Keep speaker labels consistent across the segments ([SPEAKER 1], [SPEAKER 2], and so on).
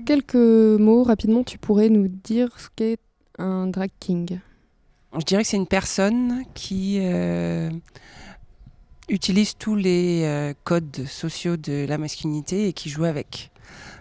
[SPEAKER 1] quelques mots, rapidement, tu pourrais nous dire ce qu'est un drag king?
[SPEAKER 2] Je dirais que c'est une personne qui utilise tous les codes sociaux de la masculinité et qui joue avec.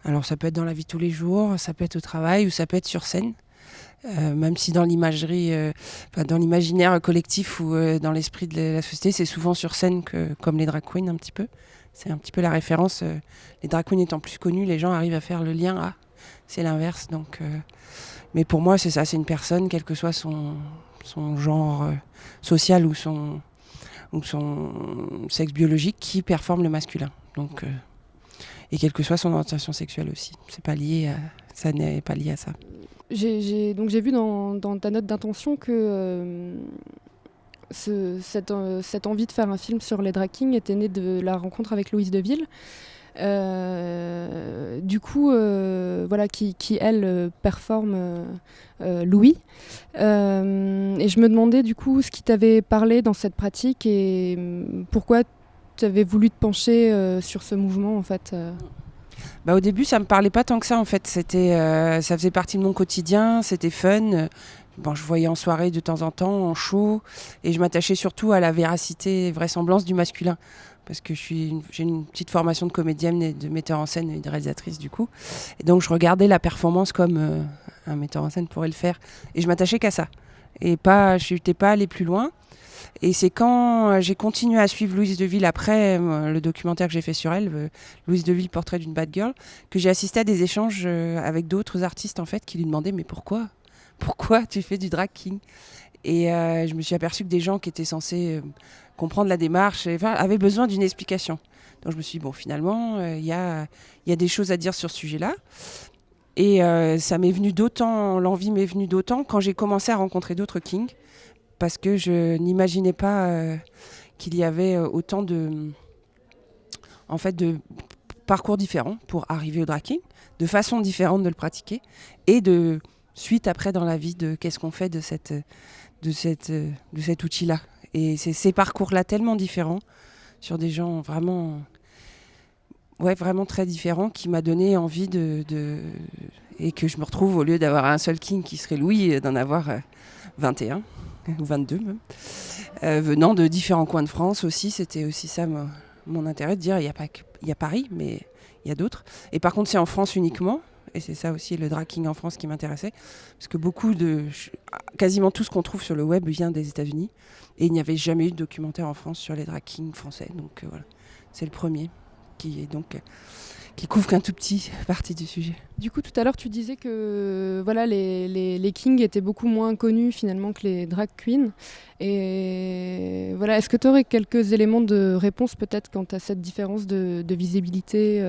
[SPEAKER 2] Alors ça peut être dans la vie de tous les jours, ça peut être au travail ou ça peut être sur scène. Même si dans l'imagerie, dans l'imaginaire collectif ou dans l'esprit de la société, c'est souvent sur scène comme les drag queens un petit peu. C'est un petit peu la référence. Les drag queens étant plus connus, les gens arrivent à faire le lien. Ah, c'est l'inverse. Donc, mais pour moi, c'est ça. C'est une personne, quel que soit son genre social ou son sexe biologique, qui performe le masculin. Donc, et quelle que soit son orientation sexuelle aussi. Ça n'est pas lié à ça.
[SPEAKER 1] Donc j'ai vu dans ta note d'intention que cette envie de faire un film sur les drag kings était née de la rencontre avec Louise Deville. Du coup, voilà, qui elle performe Louis. Et je me demandais du coup ce qui t'avait parlé dans cette pratique et pourquoi tu avais voulu te pencher sur ce mouvement en fait.
[SPEAKER 2] Au début, ça me parlait pas tant que ça en fait. Ça faisait partie de mon quotidien, c'était fun. Je voyais en soirée de temps en temps, en show, et je m'attachais surtout à la véracité et vraisemblance du masculin. Parce que j'ai une petite formation de comédienne et de metteur en scène et de réalisatrice du coup. Et donc je regardais la performance comme un metteur en scène pourrait le faire. Et je m'attachais qu'à ça. Je n'étais pas allée plus loin. Et c'est quand j'ai continué à suivre Louise Deville après le documentaire que j'ai fait sur elle, Louise Deville, portrait d'une bad girl, que j'ai assisté à des échanges avec d'autres artistes en fait qui lui demandaient mais pourquoi tu fais du drag king? Et je me suis aperçue que des gens qui étaient censés comprendre la démarche avaient besoin d'une explication. Donc je me suis dit, bon, finalement, il y a des choses à dire sur ce sujet-là. Et l'envie m'est venue d'autant quand j'ai commencé à rencontrer d'autres kings, parce que je n'imaginais pas qu'il y avait autant de parcours différents pour arriver au drag king, de façons différentes de le pratiquer, et de suite après dans la vie de qu'est-ce qu'on fait de cet outil-là. Et c'est ces parcours-là tellement différents, sur des gens vraiment très différents, qui m'a donné envie et que je me retrouve, au lieu d'avoir un seul king qui serait Louis, d'en avoir 21 ou 22 même, venant de différents coins de France aussi. C'était aussi ça mon intérêt, de dire il y a Paris, mais il y a d'autres. Et par contre, c'est en France uniquement. Et c'est ça aussi, le drag king en France, qui m'intéressait. Parce que quasiment tout ce qu'on trouve sur le web vient des États-Unis. Et il n'y avait jamais eu de documentaire en France sur les drag kings français. Donc voilà, c'est le premier qui couvre qu'un tout petit partie du sujet.
[SPEAKER 1] Du coup, tout à l'heure, tu disais que voilà, les kings étaient beaucoup moins connus finalement que les drag queens. Et voilà, est-ce que tu aurais quelques éléments de réponse peut-être quant à cette différence de visibilité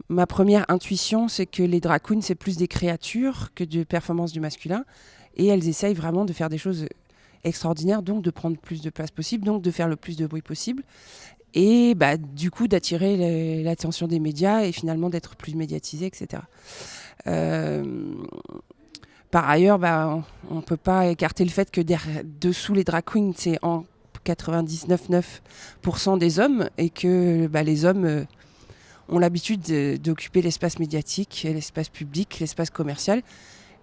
[SPEAKER 2] Ma première intuition, c'est que les drag queens, c'est plus des créatures que de performances du masculin. Et elles essayent vraiment de faire des choses extraordinaires, donc de prendre plus de place possible, donc de faire le plus de bruit possible. Et du coup, d'attirer l'attention des médias et finalement d'être plus médiatisées, etc. Par ailleurs, on ne peut pas écarter le fait que dessous les drag queens, c'est en 99,9% des hommes, et que les hommes ont l'habitude d'occuper l'espace médiatique, l'espace public, l'espace commercial.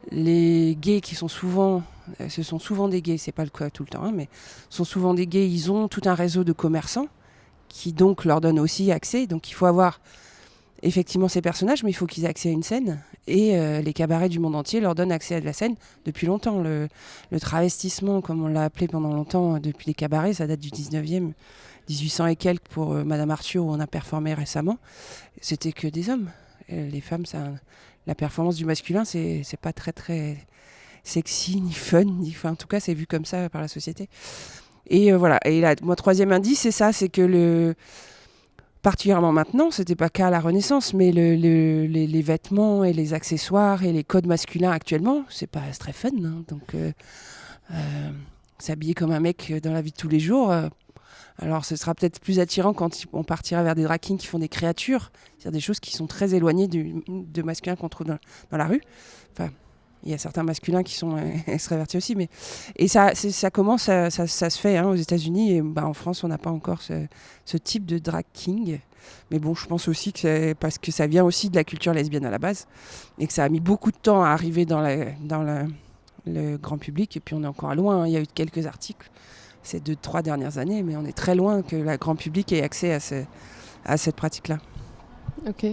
[SPEAKER 2] Les gays qui sont souvent, ce sont souvent des gays, c'est pas le cas tout le temps, mais sont souvent des gays, ils ont tout un réseau de commerçants qui donc leur donnent aussi accès. Donc il faut avoir effectivement ces personnages, mais il faut qu'ils aient accès à une scène. Et les cabarets du monde entier leur donnent accès à de la scène depuis longtemps. Le travestissement, comme on l'a appelé pendant longtemps, depuis les cabarets, ça date du 19e, 1800 et quelques pour Madame Arthur, où on a performé récemment. C'était que des hommes. Les femmes, la performance du masculin, c'est pas très très sexy, ni fun, en tout cas c'est vu comme ça par la société. Et voilà. Et là, mon troisième indice, c'est ça, c'est que particulièrement maintenant, c'était pas qu'à la Renaissance, mais les vêtements et les accessoires et les codes masculins actuellement, c'est très fun. Hein. Donc, s'habiller comme un mec dans la vie de tous les jours, alors ce sera peut-être plus attirant quand on partira vers des drag kings qui font des créatures, c'est-à-dire des choses qui sont très éloignées de masculin qu'on trouve dans la rue. Enfin, Il y a certains masculins qui sont extravertis aussi, mais et ça commence, ça se fait aux États-Unis, et en France on n'a pas encore ce type de drag king. Mais bon, je pense aussi que c'est parce que ça vient aussi de la culture lesbienne à la base, et que ça a mis beaucoup de temps à arriver dans le grand public, et puis on est encore loin. Il y a eu quelques articles ces 2-3 dernières années, mais on est très loin que le grand public ait accès à cette pratique-là.
[SPEAKER 1] Ok.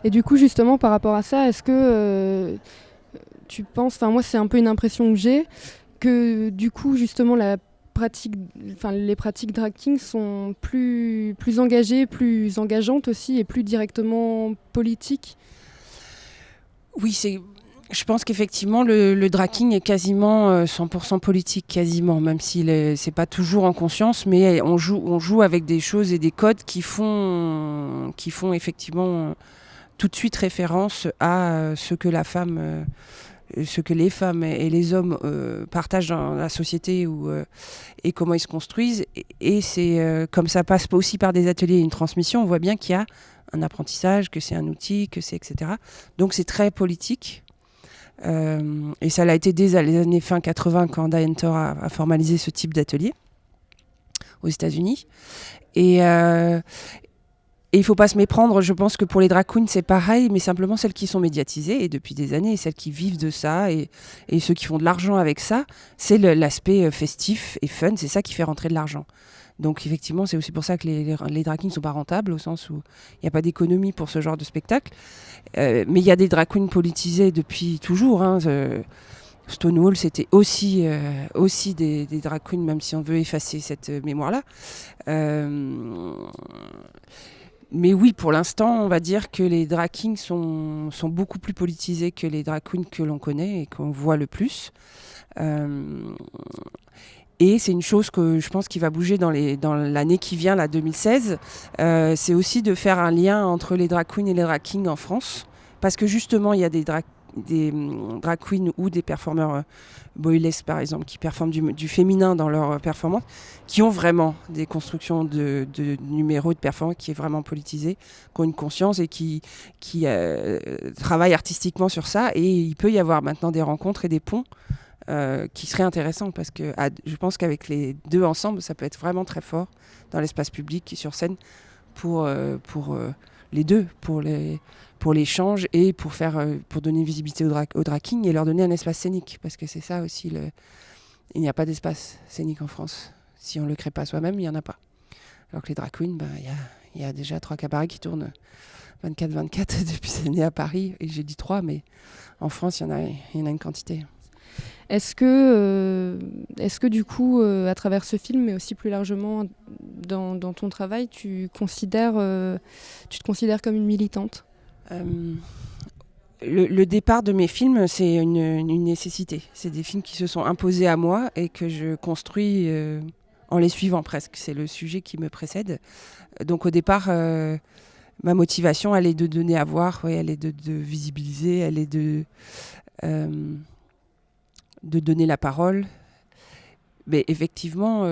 [SPEAKER 1] Et du coup, justement, par rapport à ça, est-ce que tu penses, enfin moi c'est un peu une impression que j'ai, que du coup justement les pratiques drag king sont plus engagées, plus engageantes aussi et plus directement politiques?
[SPEAKER 2] Oui, je pense qu'effectivement le drag king est quasiment 100% politique, quasiment, même si c'est pas toujours en conscience, mais on joue avec des choses et des codes qui font effectivement tout de suite référence à ce que les femmes et les hommes partagent dans la société et comment ils se construisent. Et c'est comme ça passe aussi par des ateliers et une transmission, on voit bien qu'il y a un apprentissage, que c'est un outil, que c'est etc. Donc c'est très politique. Et ça l'a été dès les années fin 80 quand Diane Thor a formalisé ce type d'atelier aux États-Unis. Et il ne faut pas se méprendre, je pense que pour les drag queens c'est pareil, mais simplement celles qui sont médiatisées et depuis des années, et celles qui vivent de ça et ceux qui font de l'argent avec ça, c'est l'aspect festif et fun, c'est ça qui fait rentrer de l'argent. Donc effectivement, c'est aussi pour ça que les drag queens ne sont pas rentables, au sens où il n'y a pas d'économie pour ce genre de spectacle. Mais il y a des drag queens politisées depuis toujours. Stonewall, c'était aussi des drag queens, même si on veut effacer cette mémoire-là. Mais oui, pour l'instant, on va dire que les drag kings sont beaucoup plus politisés que les drag queens que l'on connaît et qu'on voit le plus. Et c'est une chose que je pense qui va bouger dans l'année qui vient, la 2016. C'est aussi de faire un lien entre les drag queens et les drag kings en France. Parce que justement, il y a des drag queens ou des performeurs boylesques, par exemple, qui performent du féminin dans leur performance, qui ont vraiment des constructions de numéros de performance qui est vraiment politisé, qui ont une conscience et qui travaillent artistiquement sur ça. Et il peut y avoir maintenant des rencontres et des ponts qui seraient intéressants, parce que je pense qu'avec les deux ensemble, ça peut être vraiment très fort dans l'espace public et sur scène pour les deux, pour l'échange et pour donner visibilité au drag king et leur donner un espace scénique, parce que c'est ça aussi, il n'y a pas d'espace scénique en France. Si on ne le crée pas soi-même, il n'y en a pas. Alors que les drag queens, il y a déjà 3 cabarets qui tournent 24/24 depuis des années à Paris, et j'ai dit 3, mais en France, il y en a une quantité.
[SPEAKER 1] Est-ce que du coup, à travers ce film, mais aussi plus largement dans ton travail, tu te considères comme une militante?
[SPEAKER 2] Le départ de mes films, c'est une nécessité. C'est des films qui se sont imposés à moi et que je construis en les suivant presque. C'est le sujet qui me précède. Donc au départ, ma motivation, elle est de donner à voir, elle est de visibiliser, elle est de donner la parole. Mais effectivement,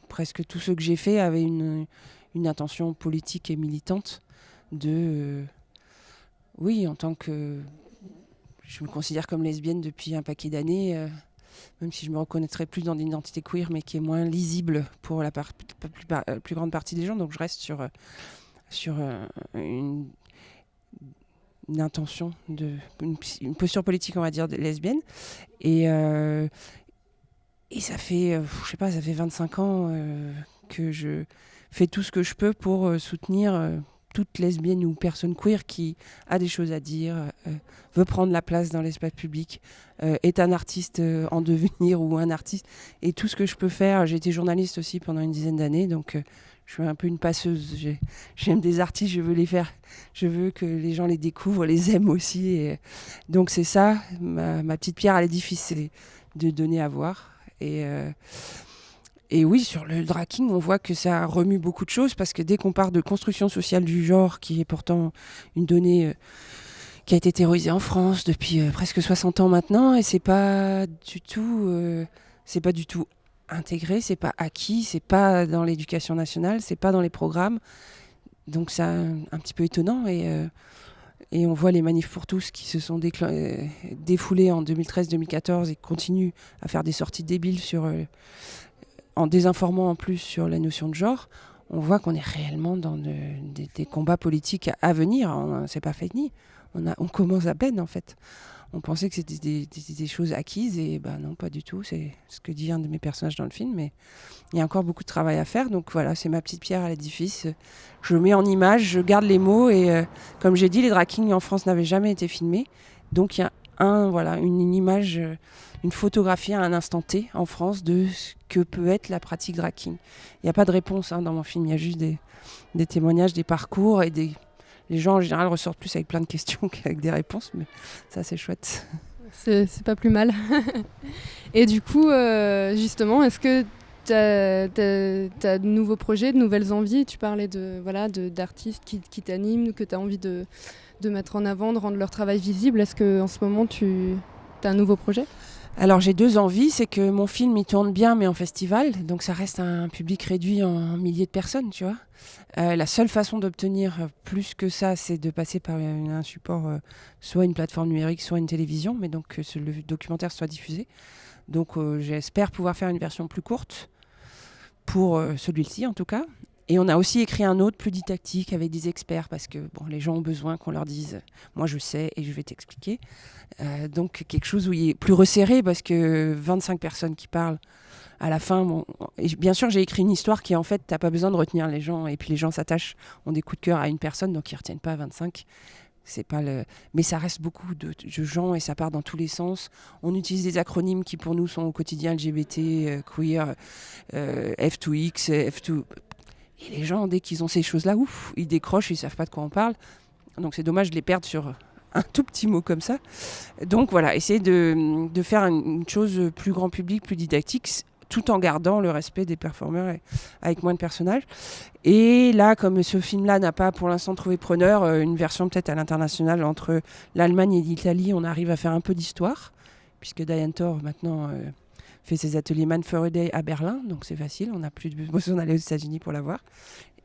[SPEAKER 2] presque tous ceux que j'ai faits avaient une intention politique et militante oui, en tant que... Je me considère comme lesbienne depuis un paquet d'années, même si je me reconnaîtrais plus dans l'identité queer, mais qui est moins lisible pour la plus grande partie des gens. Donc je reste sur une intention, une posture politique, on va dire, lesbienne. Et ça fait, ça fait 25 ans que je fais tout ce que je peux pour soutenir toute lesbienne ou personne queer qui a des choses à dire, veut prendre la place dans l'espace public, est un artiste en devenir ou un artiste. Et tout ce que je peux faire, j'ai été journaliste aussi pendant une dizaine d'années, donc je suis un peu une passeuse. J'aime des artistes, je veux les faire, je veux que les gens les découvrent, les aiment aussi. Et donc c'est ça, ma petite pierre à l'édifice, c'est de donner à voir. Et oui, sur le drag king, on voit que ça remue beaucoup de choses, parce que dès qu'on parle de construction sociale du genre, qui est pourtant une donnée qui a été théorisée en France depuis presque 60 ans maintenant, et c'est pas du tout intégré, c'est pas acquis, c'est pas dans l'éducation nationale, c'est pas dans les programmes. Donc c'est un petit peu étonnant, Et on voit les manifs pour tous qui se sont défoulés en 2013-2014 et continuent à faire des sorties débiles en désinformant en plus sur la notion de genre. On voit qu'on est réellement dans des combats politiques à venir. C'est pas fini. On commence à peine en fait. On pensait que c'était des choses acquises et non, pas du tout. C'est ce que dit un de mes personnages dans le film, mais il y a encore beaucoup de travail à faire. Donc voilà, c'est ma petite pierre à l'édifice. Je mets en image, je garde les mots et comme j'ai dit, les drag kings en France n'avaient jamais été filmés. Donc il y a une image, une photographie à un instant T en France de ce que peut être la pratique drag king. Il n'y a pas de réponse dans mon film, il y a juste des témoignages, des parcours et les gens en général ressortent plus avec plein de questions qu'avec des réponses, mais ça c'est chouette.
[SPEAKER 1] C'est pas plus mal. Et du coup, justement, est-ce que t'as de nouveaux projets, de nouvelles envies? Tu parlais d'artistes qui t'animent, que tu as envie de mettre en avant, de rendre leur travail visible. Est-ce qu'en ce moment, tu as un nouveau projet?
[SPEAKER 2] Alors j'ai 2 envies, c'est que mon film il tourne bien mais en festival, donc ça reste un public réduit en milliers de personnes, tu vois. La seule façon d'obtenir plus que ça, c'est de passer par un support, soit une plateforme numérique, soit une télévision, mais donc que le documentaire soit diffusé. Donc j'espère pouvoir faire une version plus courte, pour celui-ci en tout cas. Et on a aussi écrit un autre plus didactique avec des experts parce que les gens ont besoin qu'on leur dise moi je sais et je vais t'expliquer. Donc quelque chose où il est plus resserré parce que 25 personnes qui parlent à la fin. Et bien sûr j'ai écrit une histoire qui en fait t'as pas besoin de retenir les gens et puis les gens s'attachent, ont des coups de cœur à une personne donc ils retiennent pas 25. C'est pas mais ça reste beaucoup de gens et ça part dans tous les sens. On utilise des acronymes qui pour nous sont au quotidien LGBT, queer, F2X, F2. Et les gens, dès qu'ils ont ces choses-là, ils décrochent, ils savent pas de quoi on parle. Donc c'est dommage de les perdre sur un tout petit mot comme ça. Donc voilà, essayer de faire une chose plus grand public, plus didactique, tout en gardant le respect des performeurs et avec moins de personnages. Et là, comme ce film-là n'a pas pour l'instant trouvé preneur, une version peut-être à l'international entre l'Allemagne et l'Italie, on arrive à faire un peu d'histoire, puisque Diane Thor maintenant fait ses ateliers Man for a Day à Berlin, donc c'est facile, on n'a plus besoin d'aller aux États-Unis pour la voir.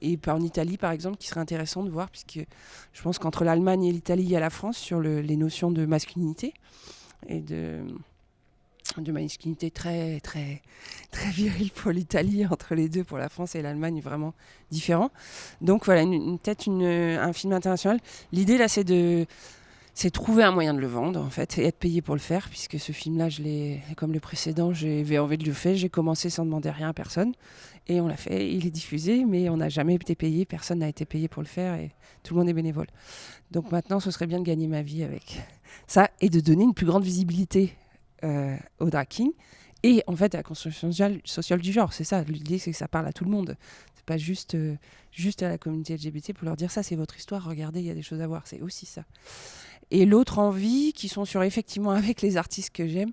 [SPEAKER 2] Et en Italie, par exemple, qui serait intéressant de voir, puisque je pense qu'entre l'Allemagne et l'Italie, il y a la France sur les notions de masculinité et de masculinité très, très, très virile pour l'Italie, entre les deux, pour la France et l'Allemagne, vraiment différent. Donc voilà, peut-être un film international. L'idée, là, c'est de trouver un moyen de le vendre, en fait, et être payé pour le faire, puisque ce film-là, comme le précédent, j'avais envie de le faire. J'ai commencé sans demander rien à personne, et on l'a fait. Il est diffusé, mais on n'a jamais été payé. Personne n'a été payé pour le faire, et tout le monde est bénévole. Donc maintenant, ce serait bien de gagner ma vie avec ça, et de donner une plus grande visibilité au drag king, et en fait à la construction sociale du genre. C'est ça, l'idée, c'est que ça parle à tout le monde. C'est pas juste à la communauté LGBT pour leur dire ça, c'est votre histoire, regardez, il y a des choses à voir. C'est aussi ça. Et l'autre envie, qui sont effectivement avec les artistes que j'aime,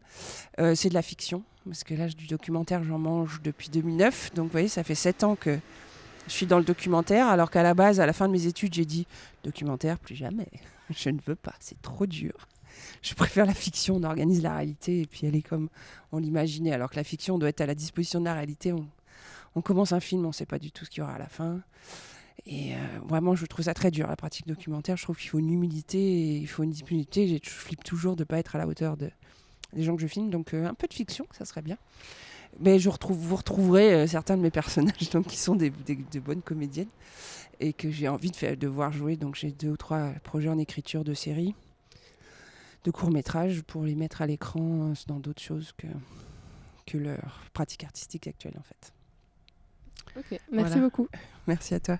[SPEAKER 2] c'est de la fiction. Parce que là, du documentaire, j'en mange depuis 2009. Donc, vous voyez, ça fait 7 ans que je suis dans le documentaire. Alors qu'à la base, à la fin de mes études, j'ai dit « Documentaire, plus jamais. Je ne veux pas, c'est trop dur. Je préfère la fiction, on organise la réalité et puis elle est comme on l'imaginait. Alors que la fiction doit être à la disposition de la réalité. On commence un film, on ne sait pas du tout ce qu'il y aura à la fin. » Et vraiment, je trouve ça très dur, la pratique documentaire. Je trouve qu'il faut une humilité et il faut une disponibilité. Je flippe toujours de ne pas être à la hauteur des gens que je filme. Donc, un peu de fiction, ça serait bien. Mais vous retrouverez certains de mes personnages donc, qui sont de bonnes comédiennes et que j'ai envie de voir jouer. Donc, j'ai 2 ou 3 projets en écriture de séries, de courts-métrages pour les mettre à l'écran dans d'autres choses que leur pratique artistique actuelle, en fait.
[SPEAKER 1] Ok, merci beaucoup.
[SPEAKER 2] Merci à toi.